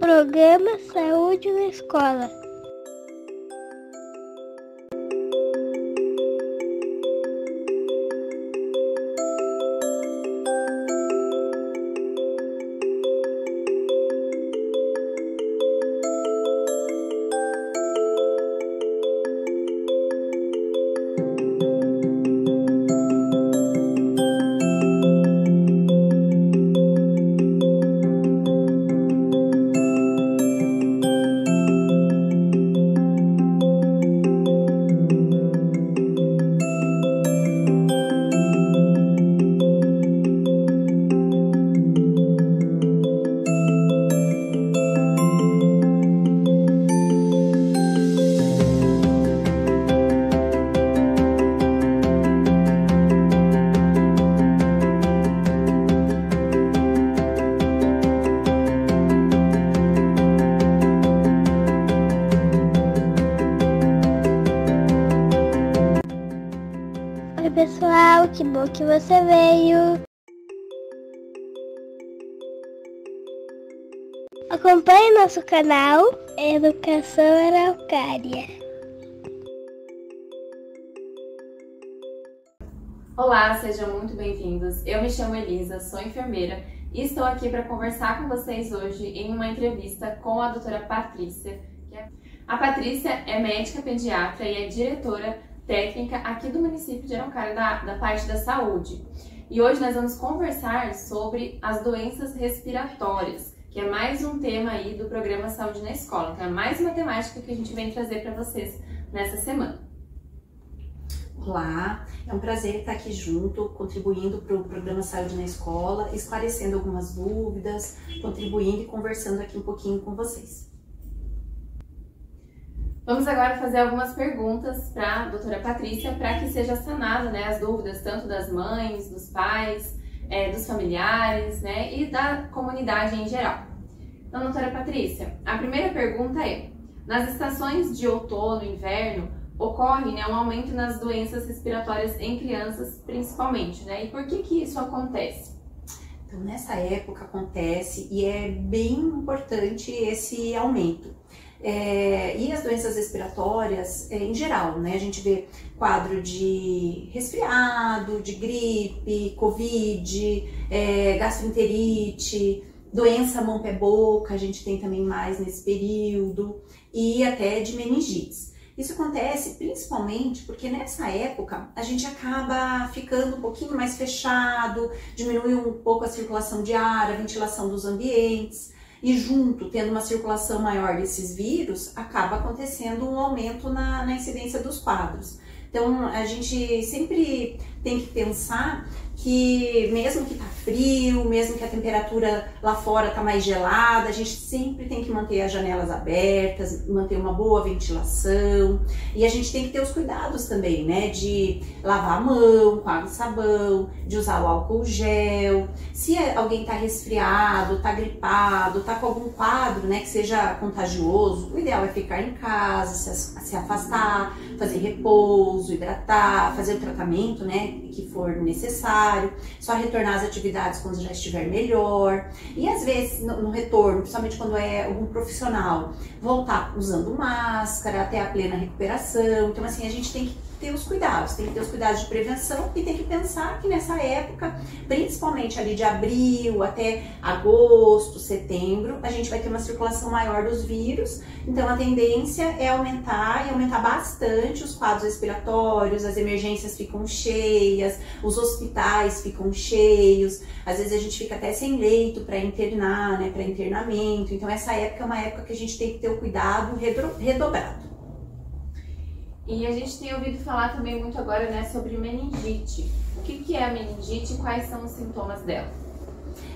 Programa Saúde na Escola. Oi pessoal, que bom que você veio! Acompanhe nosso canal Educação Araucária. Olá, sejam muito bem-vindos. Eu me chamo Elisa, sou enfermeira e estou aqui para conversar com vocês hoje em uma entrevista com a doutora Patrícia. A Patrícia é médica pediatra e é diretora técnica aqui do município de Araucária, da parte da saúde. E hoje nós vamos conversar sobre as doenças respiratórias, que é mais um tema aí do programa Saúde na Escola. Então é mais uma temática que a gente vem trazer para vocês nessa semana. Olá, é um prazer estar aqui junto, contribuindo para o programa Saúde na Escola, esclarecendo algumas dúvidas, contribuindo e conversando aqui um pouquinho com vocês. Vamos agora fazer algumas perguntas para a doutora Patrícia, para que seja sanado, né, as dúvidas tanto das mães, dos pais, dos familiares, né, e da comunidade em geral. Então, doutora Patrícia, a primeira pergunta é: nas estações de outono e inverno, ocorre, né, um aumento nas doenças respiratórias em crianças, principalmente, né? E por que isso acontece? Então, nessa época acontece e é bem importante esse aumento. E as doenças respiratórias, em geral, né? A gente vê quadro de resfriado, de gripe, covid, gastroenterite, doença mão-pé-boca, a gente tem também mais nesse período, e até de meningites. Isso acontece principalmente porque nessa época a gente acaba ficando um pouquinho mais fechado, diminui um pouco a circulação de ar, a ventilação dos ambientes, e junto, tendo uma circulação maior desses vírus, acaba acontecendo um aumento na incidência dos quadros. Então, a gente sempre tem que pensar que mesmo que tá frio, mesmo que a temperatura lá fora tá mais gelada, a gente sempre tem que manter as janelas abertas, manter uma boa ventilação, e a gente tem que ter os cuidados também, né, de lavar a mão com água e sabão, de usar o álcool gel. Se alguém tá resfriado, tá gripado, tá com algum quadro, né, que seja contagioso, o ideal é ficar em casa, se afastar, fazer repouso, hidratar, fazer o tratamento, né, que for necessário, só retornar às atividades quando já estiver melhor. E às vezes no retorno, principalmente quando é algum profissional, voltar usando máscara até a plena recuperação. Então assim, a gente tem que ter os cuidados, de prevenção, e tem que pensar que nessa época, principalmente ali de abril até agosto, setembro, a gente vai ter uma circulação maior dos vírus, então a tendência é aumentar bastante os quadros respiratórios, as emergências ficam cheias, os hospitais ficam cheios, às vezes a gente fica até sem leito para internar, né, para internamento. Então essa época é uma época que a gente tem que ter o cuidado redobrado. E a gente tem ouvido falar também muito agora, né, sobre meningite. O que é a meningite e quais são os sintomas dela?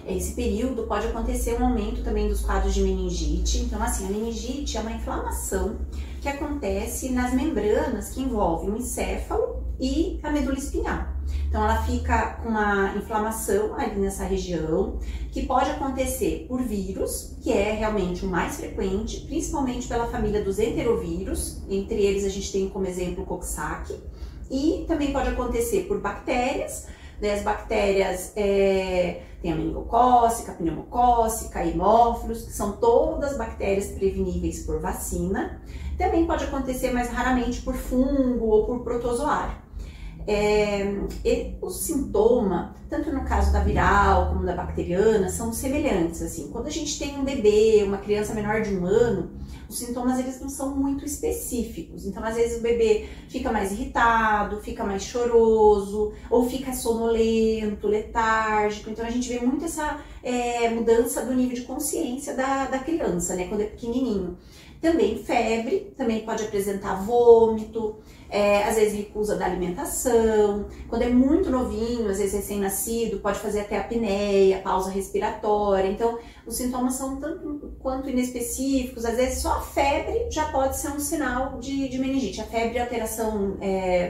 Esse período pode acontecer um aumento também dos quadros de meningite. Então, assim, a meningite é uma inflamação que acontece nas membranas que envolvem o encéfalo e a medula espinhal. Então, ela fica com uma inflamação ali nessa região, que pode acontecer por vírus, que é realmente o mais frequente, principalmente pela família dos enterovírus. Entre eles, a gente tem como exemplo o Coxsackie. E também pode acontecer por bactérias, né? As bactérias Tem a meningocócica, a pneumocócica, a hemófilos, que são todas bactérias preveníveis por vacina. Também pode acontecer mais raramente por fungo ou por protozoário. O sintoma, tanto no caso da viral como da bacteriana, são semelhantes, assim. Quando a gente tem um bebê, uma criança menor de 1 ano, os sintomas eles não são muito específicos. Então, às vezes o bebê fica mais irritado, fica mais choroso, ou fica sonolento, letárgico. Então, a gente vê muito essa mudança do nível de consciência da criança, né, quando é pequenininho. Também febre, também pode apresentar vômito, às vezes recusa da alimentação. Quando é muito novinho, às vezes recém-nascido, pode fazer até apneia, pausa respiratória. Então, os sintomas são tanto quanto inespecíficos. Às vezes só a febre já pode ser um sinal de meningite. A febre é alteração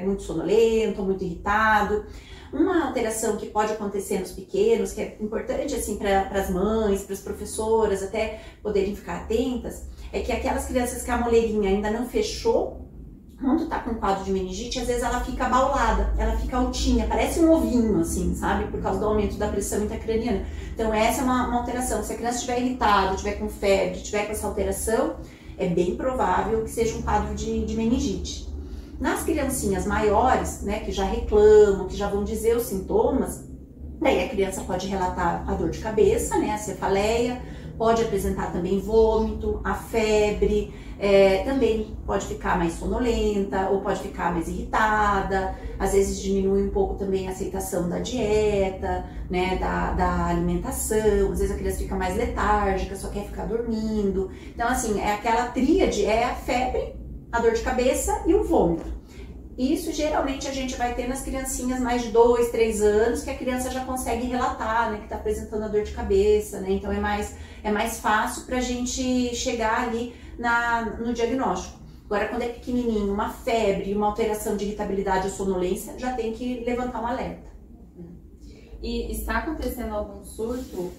muito sonolento, muito irritado. Uma alteração que pode acontecer nos pequenos, que é importante assim para as mães, para as professoras até poderem ficar atentas, é que aquelas crianças que a moleirinha ainda não fechou, quando tá com quadro de meningite, às vezes ela fica abaulada, ela fica altinha, parece um ovinho, assim, sabe? Por causa do aumento da pressão intracraniana. Então essa é uma alteração. Se a criança estiver irritada, estiver com febre, estiver com essa alteração, é bem provável que seja um quadro de meningite. Nas criancinhas maiores, né, que já reclamam, que já vão dizer os sintomas, daí a criança pode relatar a dor de cabeça, né, a cefaleia, pode apresentar também vômito, a febre, também pode ficar mais sonolenta ou pode ficar mais irritada, às vezes diminui um pouco também a aceitação da dieta, né, da alimentação, às vezes a criança fica mais letárgica, só quer ficar dormindo. Então assim, é aquela tríade, é a febre, a dor de cabeça e o vômito. Isso geralmente a gente vai ter nas criancinhas mais de 2, 3 anos, que a criança já consegue relatar, né, que está apresentando a dor de cabeça, né, então é mais fácil para a gente chegar ali no diagnóstico. Agora, quando é pequenininho, uma febre, uma alteração de irritabilidade ou sonolência, já tem que levantar um alerta. E está acontecendo algum surto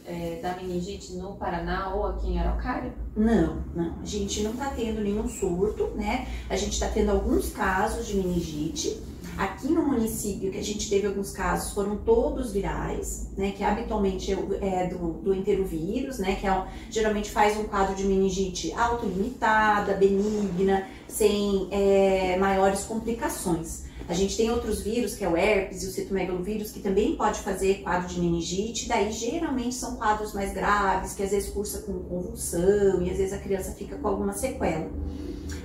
da meningite no Paraná ou aqui em Araucária? Não. A gente não está tendo nenhum surto, né? A gente está tendo alguns casos de meningite. Aqui no município que a gente teve alguns casos foram todos virais, né? Que habitualmente é do enterovírus, né? Que geralmente faz um quadro de meningite autolimitada, benigna, sem maiores complicações. A gente tem outros vírus, que é o herpes e o citomegalovírus, que também pode fazer quadro de meningite, daí geralmente são quadros mais graves, que às vezes cursa com convulsão e às vezes a criança fica com alguma sequela.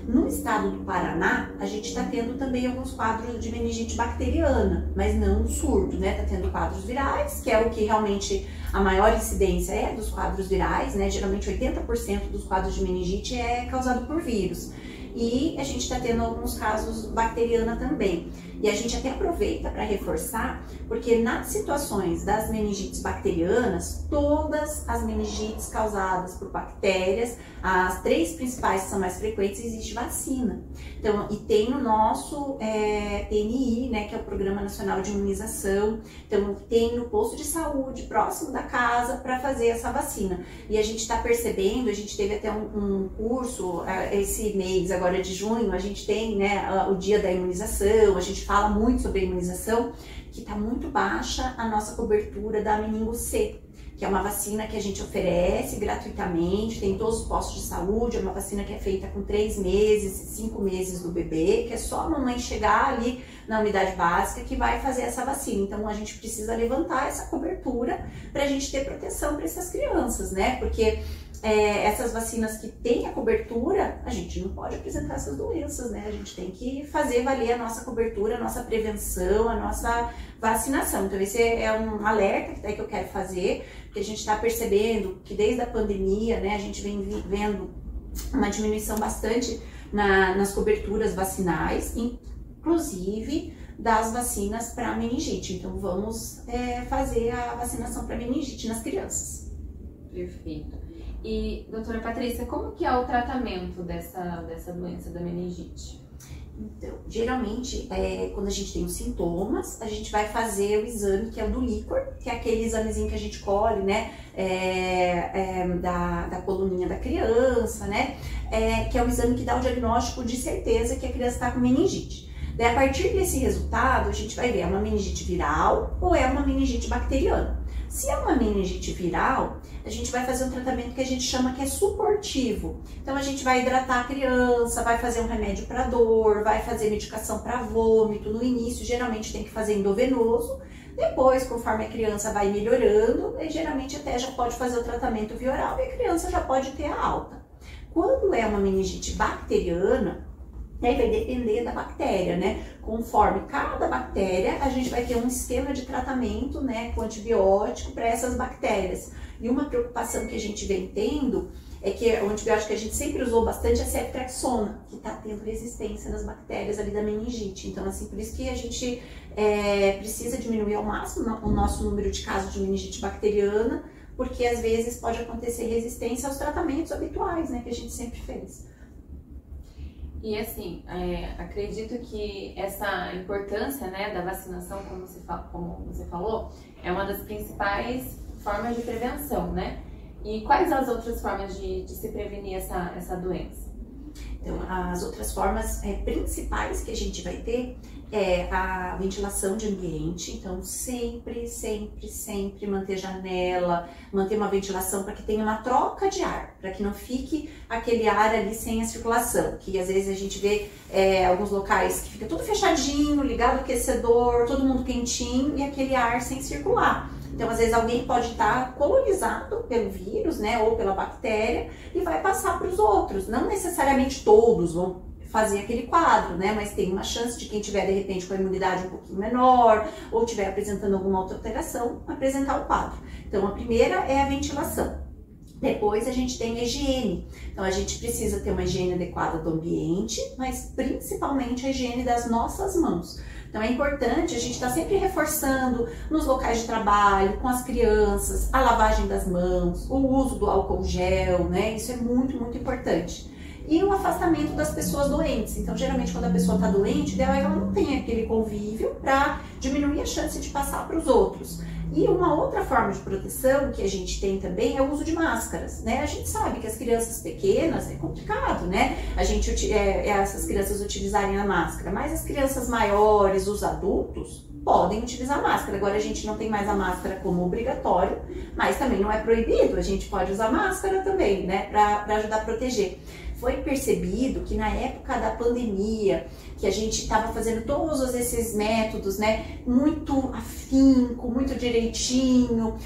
No estado do Paraná, a gente está tendo também alguns quadros de meningite bacteriana, mas não um surto, né? Está tendo quadros virais, que é o que realmente a maior incidência é dos quadros virais, né? Geralmente 80% dos quadros de meningite é causado por vírus. E a gente está tendo alguns casos bacteriana também. E a gente até aproveita para reforçar, porque nas situações das meningites bacterianas, todas as meningites causadas por bactérias, as 3 principais que são mais frequentes, existe vacina. Então, e tem o nosso PNI, né, que é o Programa Nacional de Imunização. Então, tem no posto de saúde, próximo da casa, para fazer essa vacina. E a gente está percebendo, a gente teve até um curso esse mês, agora de junho, a gente tem, né, o dia da imunização, a gente fala muito sobre a imunização, que está muito baixa a nossa cobertura da meningo C, que é uma vacina que a gente oferece gratuitamente, tem em todos os postos de saúde, é uma vacina que é feita com 3 meses, 5 meses do bebê, que é só a mamãe chegar ali na unidade básica que vai fazer essa vacina. Então a gente precisa levantar essa cobertura para a gente ter proteção para essas crianças, né? Porque essas vacinas que têm a cobertura, a gente não pode apresentar essas doenças, né? A gente tem que fazer valer a nossa cobertura, a nossa prevenção, a nossa vacinação. Então esse é um alerta que eu quero fazer, porque a gente está percebendo que desde a pandemia, né, a gente vem vendo uma diminuição bastante nas coberturas vacinais, inclusive das vacinas para meningite. Então vamos fazer a vacinação para meningite nas crianças. Perfeito. E, doutora Patrícia, como que é o tratamento dessa doença da meningite? Então, geralmente, quando a gente tem os sintomas, a gente vai fazer o exame que é o do líquor, que é aquele examezinho que a gente colhe, né, da coluninha da criança, né, que é o exame que dá o diagnóstico de certeza que a criança está com meningite. Daí, a partir desse resultado, a gente vai ver, é uma meningite viral ou é uma meningite bacteriana. Se é uma meningite viral, a gente vai fazer um tratamento que a gente chama que é suportivo. Então a gente vai hidratar a criança, vai fazer um remédio para dor, vai fazer medicação para vômito. No início, geralmente tem que fazer endovenoso. Depois, conforme a criança vai melhorando, geralmente até já pode fazer o tratamento via oral e a criança já pode ter a alta. Quando é uma meningite bacteriana, aí vai depender da bactéria, né? Conforme cada bactéria, a gente vai ter um esquema de tratamento, né, com antibiótico para essas bactérias. E uma preocupação que a gente vem tendo é que o antibiótico que a gente sempre usou bastante é a ceftriaxona, que está tendo resistência nas bactérias ali da meningite. Então, assim, por isso que a gente precisa diminuir ao máximo o nosso número de casos de meningite bacteriana, porque às vezes pode acontecer resistência aos tratamentos habituais, né, que a gente sempre fez. E assim, acredito que essa importância, né, da vacinação, como você falou, é uma das principais formas de prevenção, né? E quais as outras formas de se prevenir essa doença? Então, as outras formas principais que a gente vai ter é a ventilação de ambiente. Então, sempre manter janela, manter uma ventilação para que tenha uma troca de ar, para que não fique aquele ar ali sem a circulação, que às vezes a gente vê alguns locais que fica tudo fechadinho, ligado ao aquecedor, todo mundo quentinho e aquele ar sem circular. Então, às vezes, alguém pode estar colonizado pelo vírus, né, ou pela bactéria, e vai passar para os outros. Não necessariamente todos vão fazer aquele quadro, né, mas tem uma chance de quem tiver, de repente, com a imunidade um pouquinho menor, ou tiver apresentando alguma outra alteração, apresentar o quadro. Então, a primeira é a ventilação. Depois a gente tem a higiene. Então a gente precisa ter uma higiene adequada do ambiente, mas principalmente a higiene das nossas mãos. Então é importante a gente estar sempre reforçando nos locais de trabalho, com as crianças, a lavagem das mãos, o uso do álcool gel, né? Isso é muito importante. E o afastamento das pessoas doentes. Então, geralmente, quando a pessoa está doente, o ideal é que ela não tenha aquele convívio para diminuir a chance de passar para os outros. E uma outra forma de proteção que a gente tem também é o uso de máscaras, né? A gente sabe que as crianças pequenas é complicado, né? Essas crianças utilizarem a máscara, mas as crianças maiores, os adultos, podem utilizar máscara. Agora a gente não tem mais a máscara como obrigatório, mas também não é proibido, a gente pode usar máscara também, né? Para ajudar a proteger. Foi percebido que na época da pandemia, que a gente estava fazendo todos esses métodos, né, muito afinco, muito direitinho,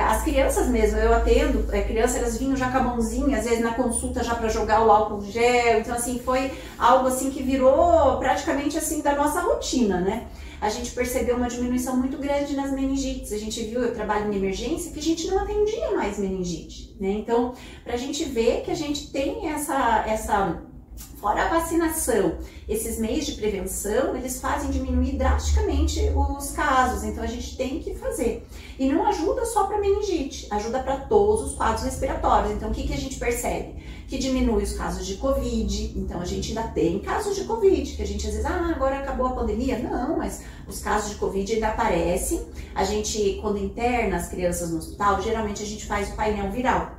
as crianças mesmo, eu atendo, crianças, elas vinham já com a mãozinha, às vezes na consulta já para jogar o álcool gel, então assim, foi algo assim que virou praticamente assim da nossa rotina, né? A gente percebeu uma diminuição muito grande nas meningites. A gente viu, eu trabalho em emergência, que a gente não atendia mais meningite, né? Então, pra gente ver que a gente tem fora a vacinação, esses meios de prevenção, eles fazem diminuir drasticamente os casos, então a gente tem que fazer. E não ajuda só para meningite, ajuda para todos os quadros respiratórios. Então, o que a gente percebe? Que diminui os casos de Covid, então a gente ainda tem casos de Covid, que a gente às vezes, agora acabou a pandemia. Não, mas os casos de Covid ainda aparecem. A gente, quando interna as crianças no hospital, geralmente a gente faz o painel viral.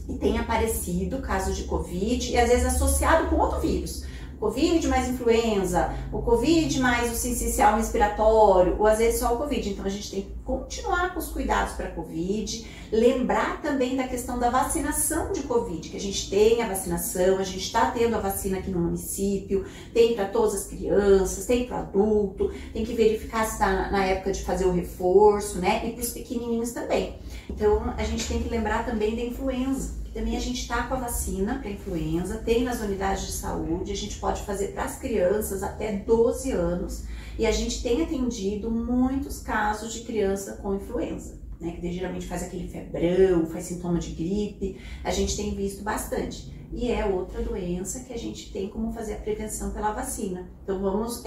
E tem aparecido casos de Covid, e às vezes associado com outro vírus. Covid mais influenza, o Covid mais o sincicial respiratório, ou às vezes só o Covid. Então a gente tem que continuar com os cuidados para Covid, lembrar também da questão da vacinação de Covid, que a gente tem a vacinação, a gente está tendo a vacina aqui no município, tem para todas as crianças, tem para adulto, tem que verificar se está na época de fazer o reforço, né? E para os pequenininhos também. Então a gente tem que lembrar também da influenza. Também a gente está com a vacina para influenza, tem nas unidades de saúde, a gente pode fazer para as crianças até 12 anos e a gente tem atendido muitos casos de criança com influenza, né? Que geralmente faz aquele febrão, faz sintoma de gripe, a gente tem visto bastante. E é outra doença que a gente tem como fazer a prevenção pela vacina. Então vamos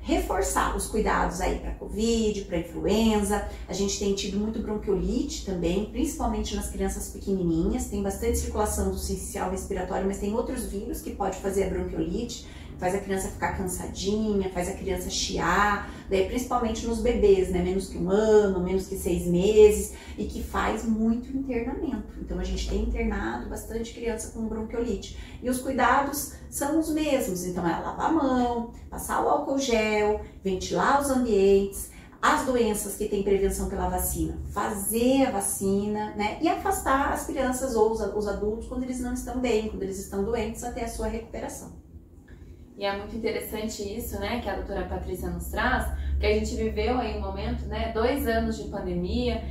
reforçar os cuidados aí para Covid, para influenza. A gente tem tido muito bronquiolite também, principalmente nas crianças pequenininhas. Tem bastante circulação do sincicial respiratório, mas tem outros vírus que pode fazer a bronquiolite. Faz a criança ficar cansadinha, faz a criança chiar, daí principalmente nos bebês, né? Menos que 1 ano, menos que 6 meses, e que faz muito internamento. Então a gente tem internado bastante criança com bronquiolite. E os cuidados são os mesmos, então é lavar a mão, passar o álcool gel, ventilar os ambientes, as doenças que têm prevenção pela vacina, fazer a vacina, né? E afastar as crianças ou os adultos quando eles não estão bem, quando eles estão doentes, até a sua recuperação. E é muito interessante isso, né, que a doutora Patrícia nos traz, que a gente viveu aí um momento, né, 2 anos de pandemia,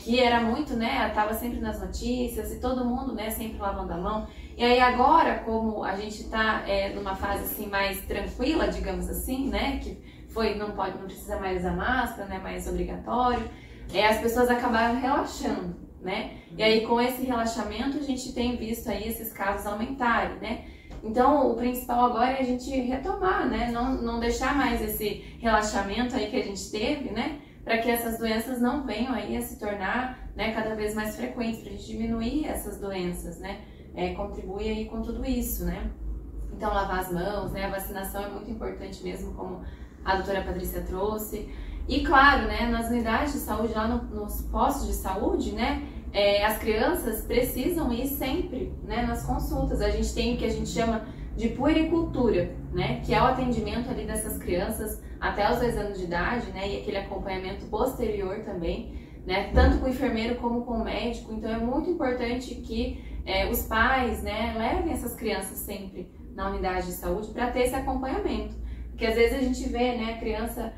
que era muito, né, tava sempre nas notícias e todo mundo, né, sempre lavando a mão. E aí agora, como a gente tá numa fase assim mais tranquila, digamos assim, né, que não precisa mais usar máscara, né, mais obrigatório, as pessoas acabaram relaxando, né? E aí com esse relaxamento a gente tem visto aí esses casos aumentarem, né? Então o principal agora é a gente retomar, né? Não deixar mais esse relaxamento aí que a gente teve, né? Para que essas doenças não venham aí a se tornar, né, cada vez mais frequentes, para a gente diminuir essas doenças, né? Contribui aí com tudo isso, né? Então lavar as mãos, né? A vacinação é muito importante mesmo, como a doutora Patrícia trouxe. E claro, né, nas unidades de saúde, lá nos postos de saúde, né, as crianças precisam ir sempre, né, nas consultas. A gente tem o que a gente chama de puericultura, né, que é o atendimento ali dessas crianças até os 2 anos de idade, né, e aquele acompanhamento posterior também, né, tanto com o enfermeiro como com o médico. Então é muito importante que os pais, né, levem essas crianças sempre na unidade de saúde para ter esse acompanhamento. Porque às vezes a gente vê, né, a criança,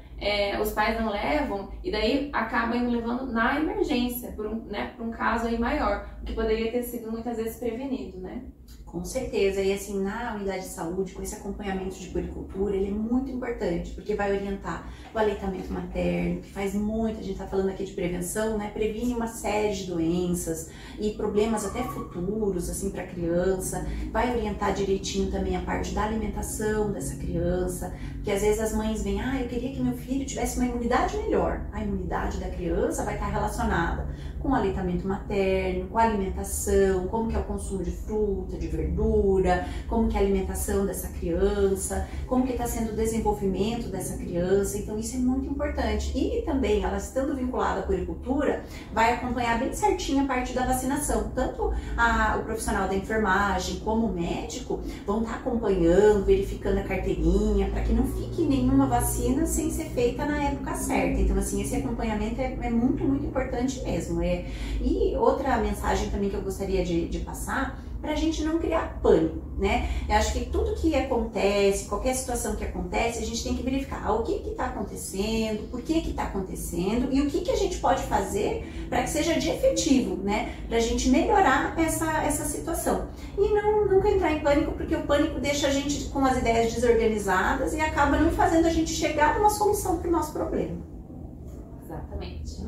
os pais não levam e daí acaba indo levando na emergência, por um caso aí maior, que poderia ter sido muitas vezes prevenido, né? Com certeza, e assim, na unidade de saúde, com esse acompanhamento de puericultura, ele é muito importante, porque vai orientar o aleitamento materno, que faz muito, a gente tá falando aqui de prevenção, né, previne uma série de doenças e problemas até futuros, assim, para a criança, vai orientar direitinho também a parte da alimentação dessa criança, porque às vezes as mães vêm, eu queria que meu filho tivesse uma imunidade melhor. A imunidade da criança vai estar relacionada com o aleitamento materno, com a alimentação, como que é o consumo de fruta, de verdura, como que é a alimentação dessa criança, como que está sendo o desenvolvimento dessa criança. Então isso é muito importante. E também, ela estando vinculada à puericultura, vai acompanhar bem certinho a parte da vacinação. Tanto o profissional da enfermagem como o médico vão estar acompanhando, verificando a carteirinha, para que não fique nenhuma vacina sem ser feita na época certa. Então assim, esse acompanhamento é muito, muito importante mesmo. E outra mensagem também que eu gostaria de passar, para a gente não criar pânico, né? Eu acho que tudo que acontece, qualquer situação que acontece, a gente tem que verificar o que está acontecendo, por que está acontecendo e o que a gente pode fazer para que seja de efetivo, né? Para a gente melhorar essa situação. E nunca entrar em pânico, porque o pânico deixa a gente com as ideias desorganizadas e acaba não fazendo a gente chegar numa solução para o nosso problema. Exatamente.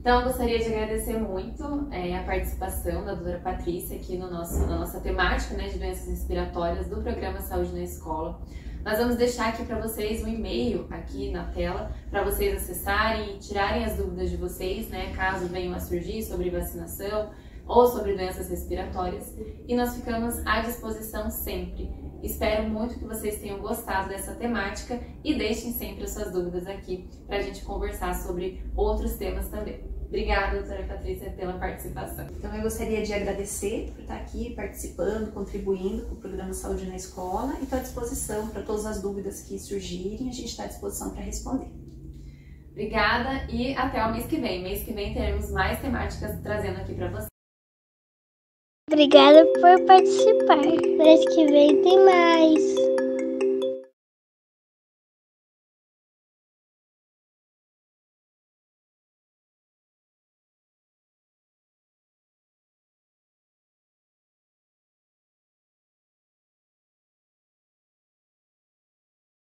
Então, eu gostaria de agradecer muito a participação da doutora Patrícia aqui na nossa temática, né, de doenças respiratórias do programa Saúde na Escola. Nós vamos deixar aqui para vocês um e-mail aqui na tela para vocês acessarem e tirarem as dúvidas de vocês, né, caso venham a surgir sobre vacinação ou sobre doenças respiratórias. E nós ficamos à disposição sempre. Espero muito que vocês tenham gostado dessa temática e deixem sempre as suas dúvidas aqui para a gente conversar sobre outros temas também. Obrigada, doutora Patrícia, pela participação. Então eu gostaria de agradecer por estar aqui participando, contribuindo com o programa Saúde na Escola e estou à disposição para todas as dúvidas que surgirem, a gente está à disposição para responder. Obrigada e até o mês que vem. Mês que vem teremos mais temáticas trazendo aqui para vocês. Obrigada por participar. Mês que vem tem mais.